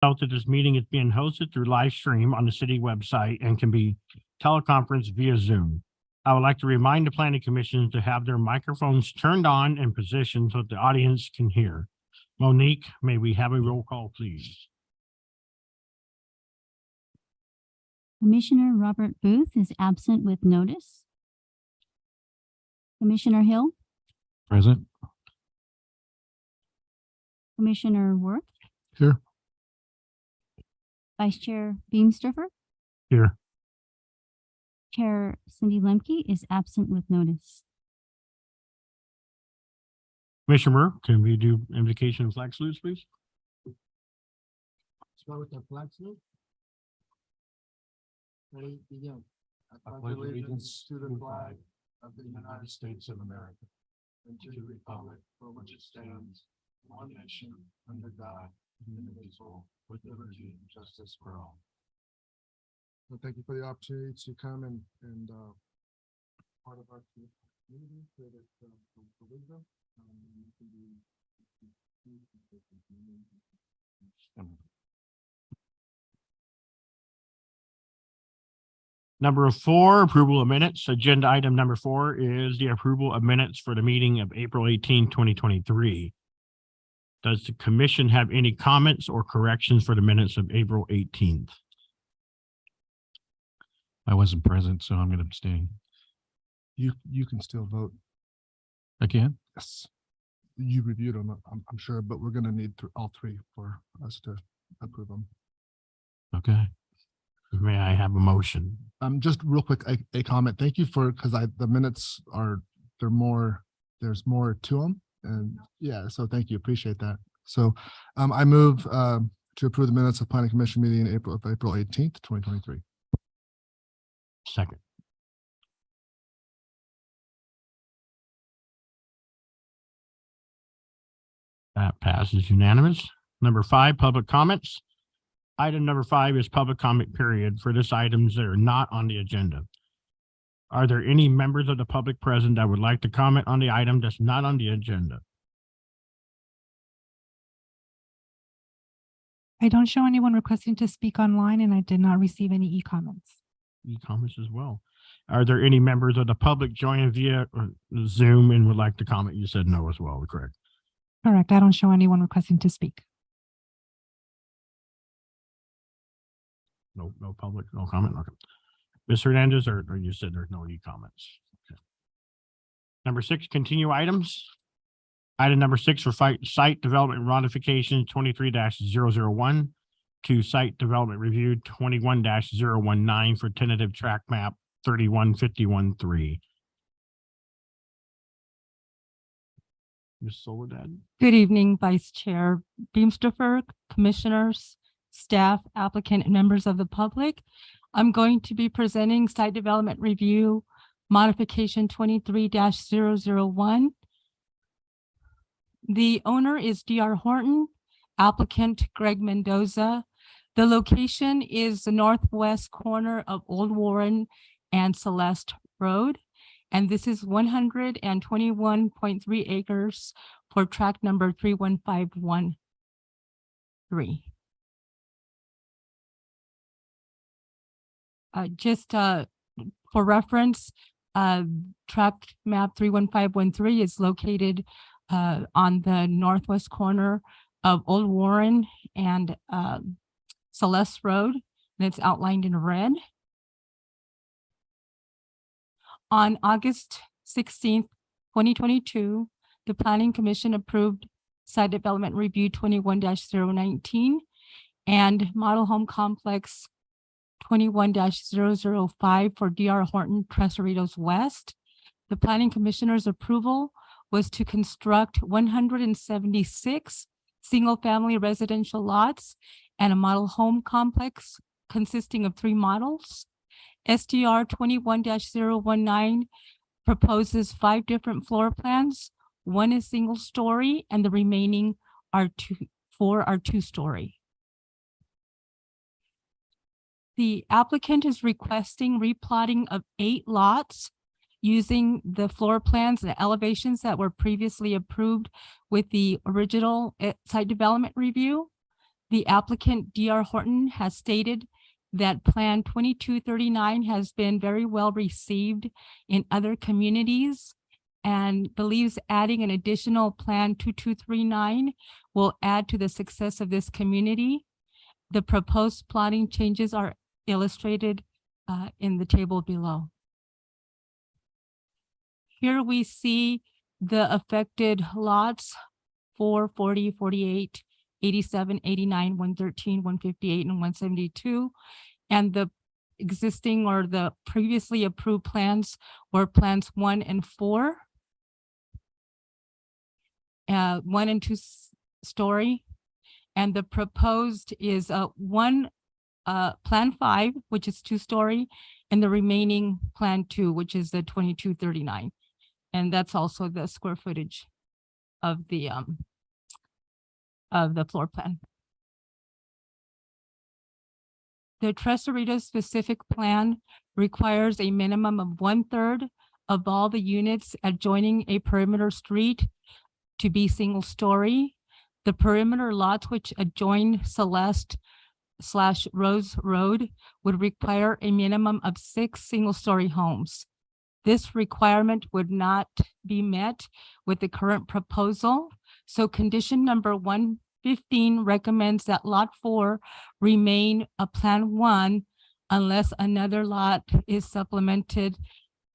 Note that this meeting is being hosted through live stream on the city website and can be teleconferenced via Zoom. I would like to remind the planning commission to have their microphones turned on and positioned so that the audience can hear. Monique, may we have a roll call, please? Commissioner Robert Booth is absent with notice. Commissioner Hill, Present. Commissioner Worth, Here. Vice Chair Beamsterfer, Here. Chair Cindy Lemke is absent with notice. Commissioner, can we do invocation of flag salutes, please? Start with the flag salute. Ready, begin. I pledge allegiance to the flag of the United States of America and to the republic for which it stands, one nation, under God, indivisible, with liberty and justice for all. Well, thank you for the opportunity to come and part of our community for this wisdom. Number 4, approval of minutes. Agenda item number 4 is the approval of minutes for the meeting of April 18, 2023. Does the commission have any comments or corrections for the minutes of April 18th? I wasn't present, so I'm going to abstain. You can still vote. Again? Yes. You reviewed them, I'm sure, but we're gonna need all three for us to approve them. Okay. May I have a motion? Just real quick, a comment. Thank you for, because the minutes are, there's more to them. And yeah, so thank you. Appreciate that. So I move to approve the minutes of Planning Commission meeting in April 18th, 2023. Second. That passes unanimous. Number 5, public comments. Item number 5 is public comment period for this items that are not on the agenda. Are there any members of the public present that would like to comment on the item that's not on the agenda? I don't show anyone requesting to speak online, and I did not receive any e-comments. E-comments as well. Are there any members of the public joining via Zoom and would like to comment? You said no as well, correct? Correct. I don't show anyone requesting to speak. No public, no comment. Okay. Ms. Hernandez, or you said there's no e-comments. Okay. Number 6, continue items. Item number 6 for site development modification 23-001 to site development review 21-019 for tentative track map 31513. Ms. Soledad. Good evening, Vice Chair Beamsterfer, commissioners, staff, applicant, and members of the public. I'm going to be presenting site development review modification 23-001. The owner is D.R. Horton, applicant Greg Mendoza. The location is the northwest corner of Old Warren and Celeste Road. And this is 121.3 acres for tract number 31513. Just for reference, tract map 31513 is located on the northwest corner of Old Warren and Celeste Road, and it's outlined in red. On August 16th, 2022, the Planning Commission approved Site Development Review 21-019 and Model Home Complex 21-005 for D.R. Horton, Tres Cerritos West. The Planning Commissioner's approval was to construct 176 single-family residential lots and a model home complex consisting of 3 models. SDR 21-019 proposes 5 different floor plans. 1 is single story and the remaining are 4 are 2-story. The applicant is requesting replotting of 8 lots using the floor plans and elevations that were previously approved with the original site development review. The applicant, D.R. Horton, has stated that Plan 2239 has been very well received in other communities and believes adding an additional Plan 2239 will add to the success of this community. The proposed plotting changes are illustrated in the table below. Here we see the affected lots 4, 40, 48, 87, 89, 113, 158, and 172. And the existing or the previously approved plans were plans 1 and 4. 1 and 2 story. And the proposed is Plan 5, which is 2-story, and the remaining Plan 2, which is the 2239. And that's also the square footage of the floor plan. The Tres Cerritos specific plan requires a minimum of 1/3 of all the units adjoining a perimeter street to be single story. The perimeter lots which adjoin Celeste/Rose Road would require a minimum of 6 single-story homes. This requirement would not be met with the current proposal. So condition number 115 recommends that lot 4 remain a Plan 1 unless another lot is supplemented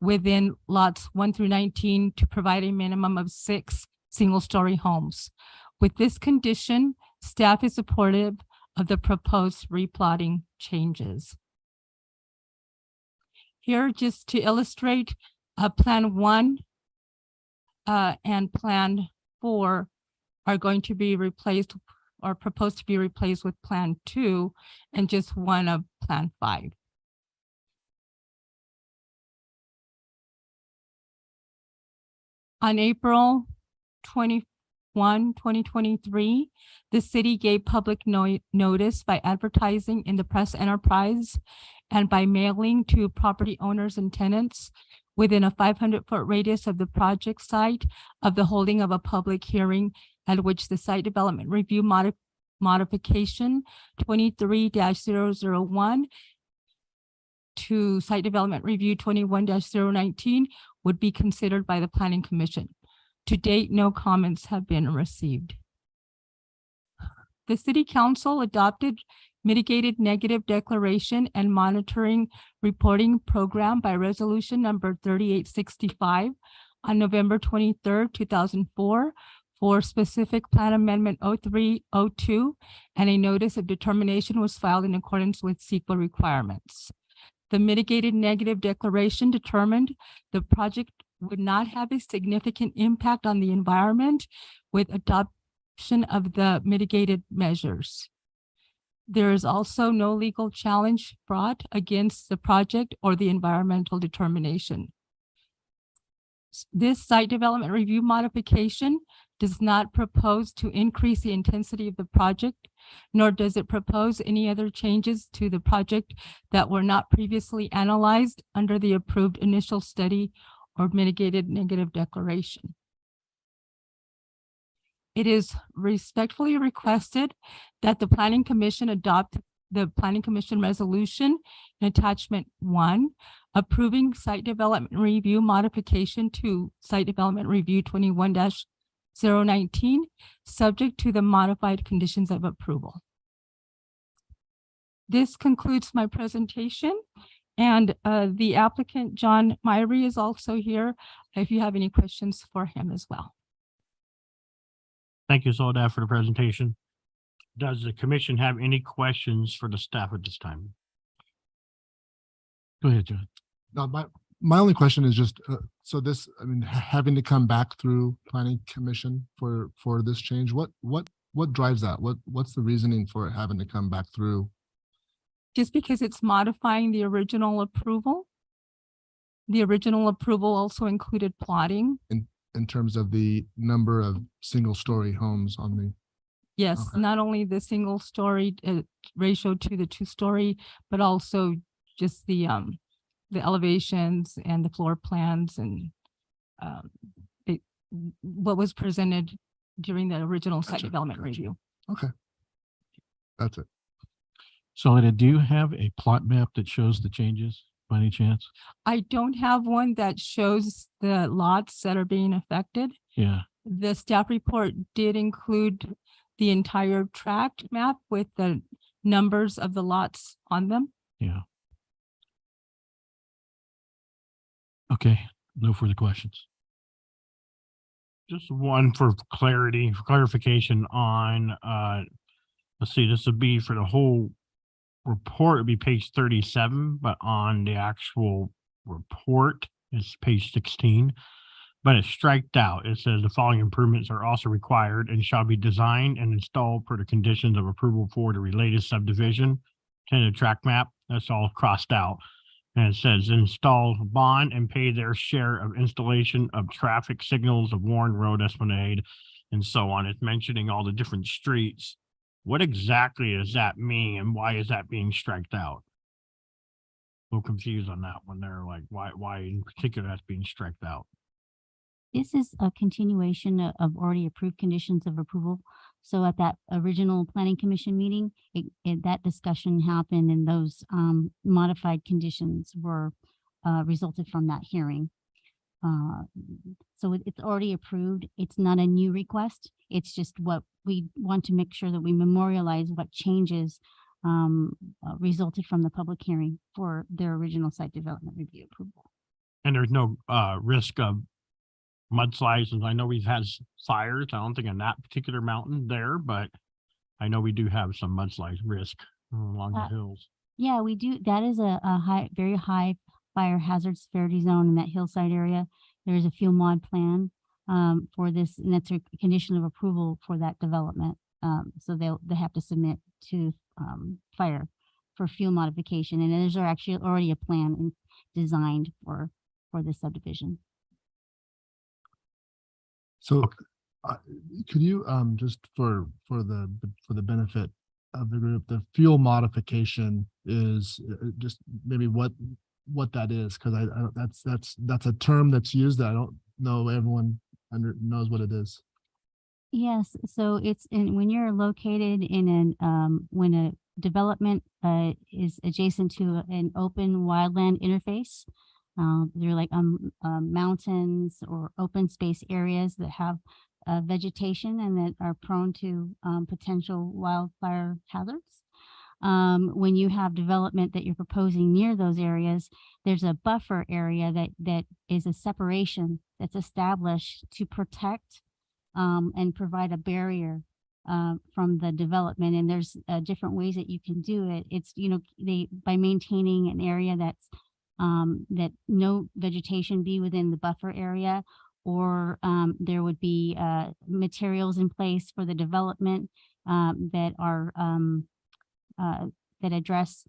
within lots 1 through 19 to provide a minimum of 6 single-story homes. With this condition, staff is supportive of the proposed replotting changes. Here, just to illustrate, Plan 1 and Plan 4 are going to be replaced or proposed to be replaced with Plan 2 and just one of Plan 5. On April 21, 2023, the city gave public notice by advertising in the press enterprise and by mailing to property owners and tenants within a 500-foot radius of the project site of the holding of a public hearing at which the site development review modification 23-001 to site development review 21-019 would be considered by the Planning Commission. To date, no comments have been received. The City Council adopted mitigated negative declaration and monitoring reporting program by resolution number 3865 on November 23rd, 2004 for specific plan amendment 0302, and a notice of determination was filed in accordance with CEQA requirements. The mitigated negative declaration determined the project would not have a significant impact on the environment with adoption of the mitigated measures. There is also no legal challenge brought against the project or the environmental determination. This site development review modification does not propose to increase the intensity of the project, nor does it propose any other changes to the project that were not previously analyzed under the approved initial study or mitigated negative declaration. It is respectfully requested that the Planning Commission adopt the Planning Commission resolution in attachment 1, approving site development review modification to site development review 21-019, subject to the modified conditions of approval. This concludes my presentation. And the applicant, John Myrie, is also here if you have any questions for him as well. Thank you, Soledad, for the presentation. Does the commission have any questions for the staff at this time? Go ahead, John. No, my only question is just, so this, I mean, having to come back through Planning Commission for this change, what drives that? What's the reasoning for it having to come back through? Just because it's modifying the original approval. The original approval also included plotting. In terms of the number of single-story homes on the, Yes, Okay. not only the single story ratio to the 2-story, but also just the elevations and the floor plans and what was presented during the original site Gotcha, development gotcha. review. okay. That's it. So do you have a plot map that shows the changes by any chance? I don't have one that shows the lots that are being affected. Yeah, The staff report did include the entire tract map with the numbers of the lots on them. yeah. Okay, no further questions. Just one for clarity, for clarification on, let's see, this would be for the whole report, it'd be page 37, but on the actual report, it's page 16. But it's striked out. It says the following improvements are also required and shall be designed and installed per the conditions of approval for the related subdivision. Tentative track map, that's all crossed out. And it says install bond and pay their share of installation of traffic signals of Warren Road, Esplanade, and so on. It's mentioning all the different streets. What exactly does that mean and why is that being striked out? A little confused on that one there, like why in particular that's being striked out. This is a continuation of already approved conditions of approval. So at that original planning commission meeting, that discussion happened and those modified conditions were resulted from that hearing. So it's already approved. It's not a new request. It's just what we want to make sure that we memorialize what changes resulted from the public hearing for their original site development review approval. And there's no risk of mudslides, and I know we've had fires. I don't think on that particular mountain there, but I know we do have some mudslide risk along the hills. Yeah, we do. That is a high, very high fire hazard severity zone in that hillside area. There is a fuel mod plan for this, and that's a condition of approval for that development. So they have to submit to fire for fuel modification, and there's actually already a plan designed for this subdivision. So could you just for the benefit of the group, the fuel modification is just maybe what that is, because I don't, that's a term that's used that I don't know everyone knows what it is. Yes, so it's when you're located in when a development is adjacent to an open wildland interface. They're like mountains or open space areas that have vegetation and that are prone to potential wildfire hazards. When you have development that you're proposing near those areas, there's a buffer area that is a separation that's established to protect and provide a barrier from the development. And there's different ways that you can do it. It's, by maintaining an area that's that no vegetation be within the buffer area, or there would be materials in place for the development that are that address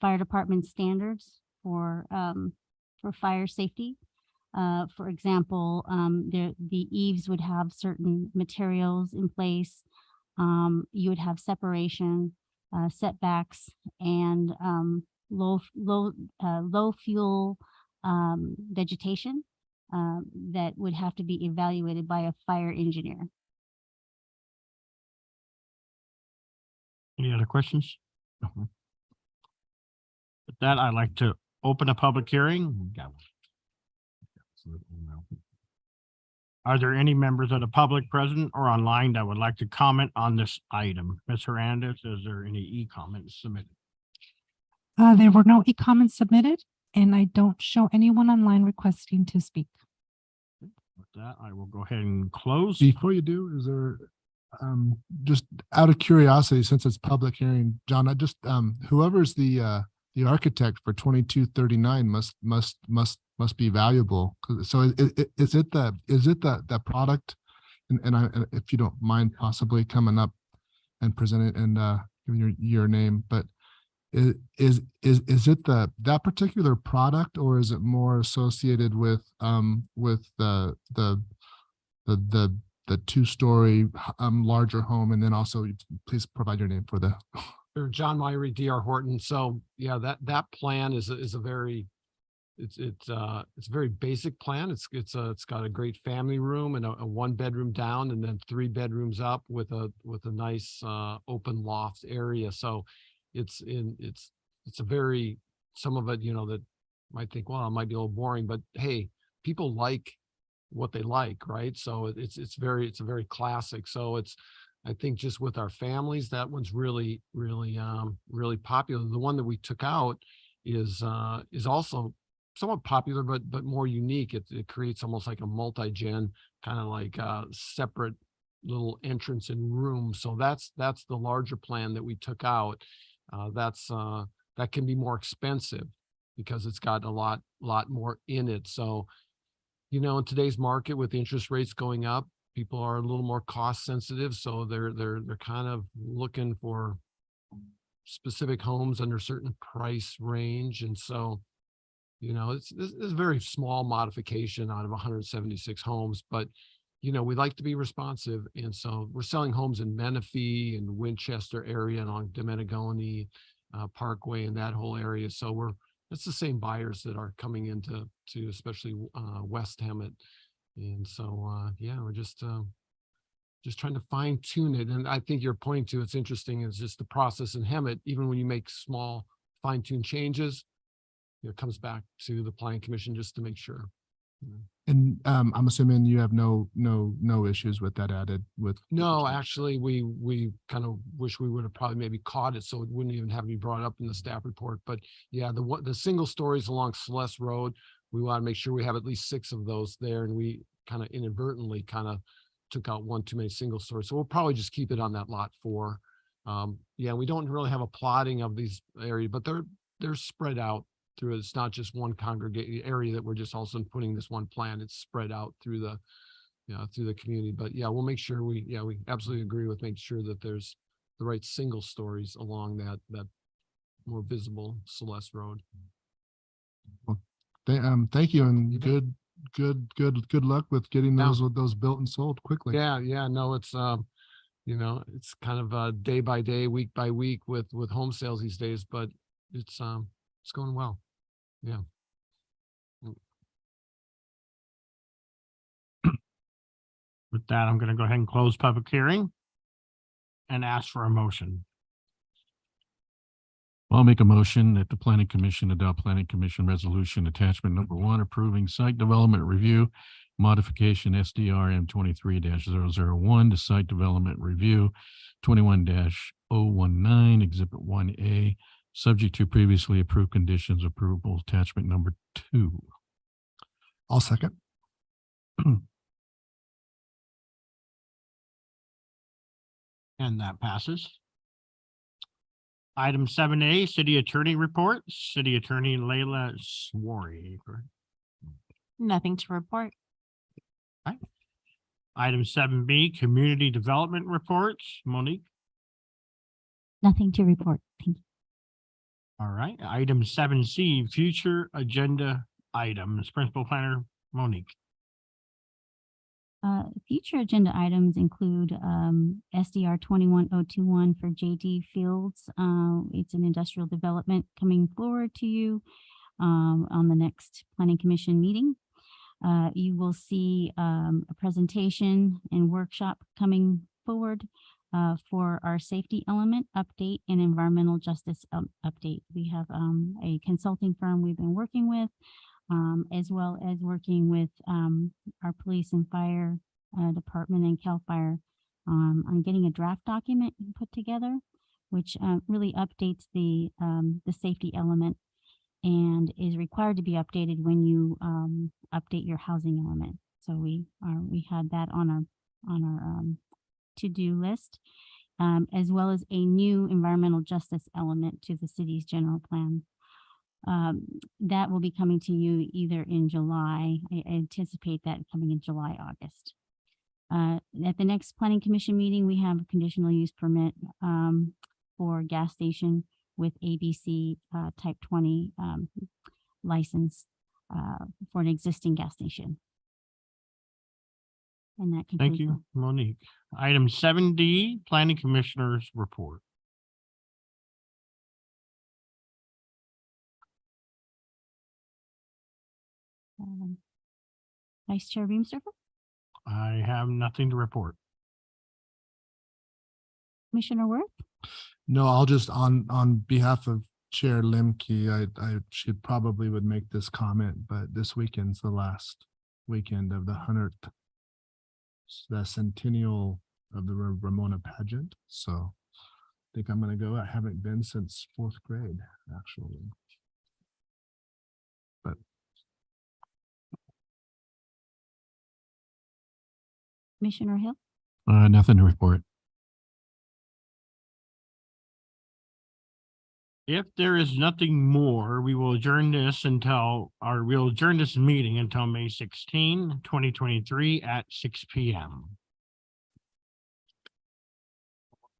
fire department standards for fire safety. For example, the eaves would have certain materials in place. You would have separation, setbacks, and low fuel vegetation that would have to be evaluated by a fire engineer. Any other questions? With that, I'd like to open a public hearing. Are there any members of the public present or online that would like to comment on this item? Ms. Hernandez, is there any e-comments submitted? There were no e-comments submitted, and I don't show anyone online requesting to speak. With that, I will go ahead and close. Before you do, is there just out of curiosity, since it's public hearing, John, I just whoever's the architect for 2239 must be valuable. So is it the product? And if you don't mind possibly coming up and present it and giving your name, but is it that particular product, or is it more associated with the two-story larger home? And then also please provide your name for the. John Myrie, DR Horton. So yeah, that plan is a very it's a very basic plan. It's got a great family room and a 1 bedroom down, and then 3 bedrooms up with a nice open loft area. So it's a very, some of it, that might think, well, it might be a little boring, but hey, people like what they like, right? So it's a very classic. So I think just with our families, that one's really popular. The one that we took out is also somewhat popular, but more unique. It creates almost like a multi-gen, kind of like a separate little entrance and room. So that's the larger plan that we took out. That can be more expensive because it's got a lot more in it. So, in today's market with interest rates going up, people are a little more cost sensitive. So they're kind of looking for specific homes under a certain price range. And so, it's a very small modification out of 176 homes, but we like to be responsive. And so we're selling homes in Menifee and Winchester area and along Domenegone Parkway and that whole area. So it's the same buyers that are coming into especially West Hemet. And so, we're just trying to fine tune it. And I think you're pointing to, it's interesting, is just the process in Hemet. Even when you make small fine tune changes, it comes back to the planning commission just to make sure. And I'm assuming you have no issues with that added with. No, actually, we kind of wish we would have probably maybe caught it, so it wouldn't even have to be brought up in the staff report. But yeah, the single stories along Celeste Road, we want to make sure we have at least 6 of those there, and we kind of inadvertently took out one too many single stories. So we'll probably just keep it on that lot 4. We don't really have a plotting of these areas, but they're spread out through. It's not just one congregate area that we're just also putting this one plan. It's spread out through the community. But yeah, we'll make sure we absolutely agree with making sure that there's the right single stories along that more visible Celeste Road. Thank you, and You bet. good luck with getting Yeah. those built and sold quickly. Yeah, no, it's it's kind of day by day, week by week with home sales these days, but it's going well. Yeah. With that, I'm going to go ahead and close public hearing and ask for a motion. I'll make a motion that the planning commission adopt planning commission resolution attachment number 1, approving site development review modification SDRM 23-001 to site development review 21-019 exhibit 1A, subject to previously approved conditions, approval attachment number 2. I'll second. And that passes. Item 7A, city attorney report, city attorney Layla Swarry. Nothing to report. Item 7B, community development reports, Monique. Nothing to report. Thank you. All right. Item 7C, future agenda items, principal planner Monique. Future agenda items include SDR 21021 for JD Fields. It's an industrial development coming forward to you on the next planning commission meeting. You will see a presentation and workshop coming forward for our safety element update and environmental justice update. We have a consulting firm we've been working with, as well as working with our police and fire department and CAL FIRE on getting a draft document put together, which really updates the safety element and is required to be updated when you update your housing element. So we had that on our to-do list, as well as a new environmental justice element to the city's general plan. That will be coming to you either in July. I anticipate that coming in July, August. At the next planning commission meeting, we have a conditional use permit for gas station with ABC type 20 license for an existing gas station. And that concludes. Thank you, Monique. Item 7D, planning commissioners report. Vice Chair Reamster, I have nothing to report. Commissioner Worth, No, I'll just on behalf of Chair Limkey, she probably would make this comment, but this weekend's the last weekend of the 100th, the centennial of the Ramona pageant. So I think I'm gonna go. I haven't been since 4th grade, actually. But Commissioner Hill, Nothing to report. If there is nothing more, we will adjourn this we'll adjourn this meeting until May 16, 2023 at 6 p.m.